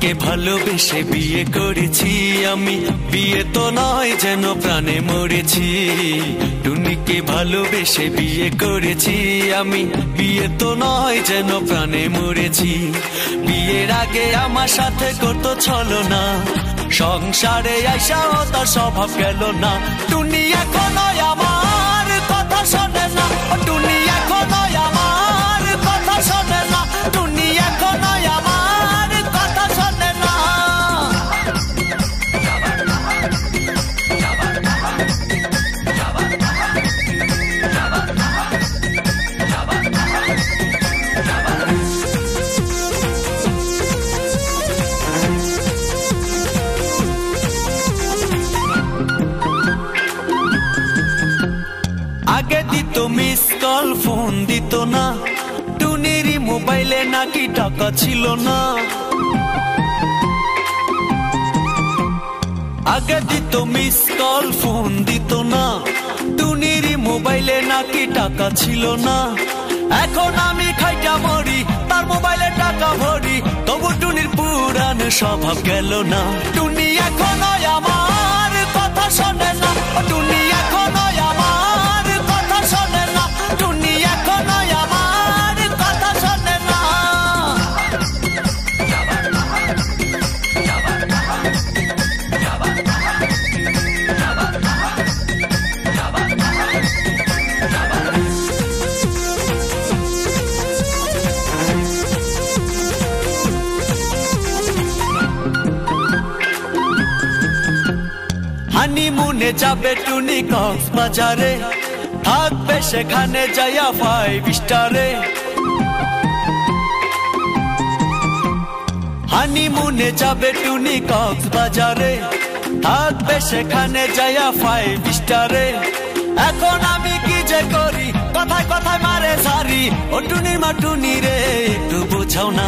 টুনিকে ভালোবেসে বিয়ে করেছি আমি, বিয়ে তো নয় যেন প্রাণে মরেছি। টুনিকে ভালোবেসে বিয়ে করেছি আমি, বিয়ে তো নয় যেন প্রাণে মরেছি। বিয়ের আগে আমার সাথে করতো ছলনা, সংসারে আইসাও তার স্বভাব গেল না। টুনি এখনো আমার কথা শোনে না, টুনি এখনো আমার কথা শোনে না, টুনি এখনো আমার কথা শোনে না। আগে দিত মিস কল, ফোন দিত না, টুনির মোবাইলে নাকি টাকা ছিল না। আগে দিত মিস কল, ফোন দিত না, টুনির মোবাইলে নাকি টাকা ছিল না। এখন আমি খাইটা মরি, তার মোবাইলে টাকা ভরি, তবু টুনির পুরান স্বভাব গেল না। টুনি এখনো আমার কথা শোনে না, টুনি এখনো আমার কথা শোনে না, টুনি এখনো আমার কথা শোনে না। হানিমুনে যাবে টুনি কক্সবাজারে, থাকবে সেখানে যাইয়া 5 স্টারে। হানিমুনে যাবে টুনি কক্সবাজারে, থাকবে সেখানে যাইয়া 5 স্টারে। এখন আমি কি যে করি, কথায় কথায় মারে সারি। ও টুনির মা টুনি রে, একটু বোঝাও না।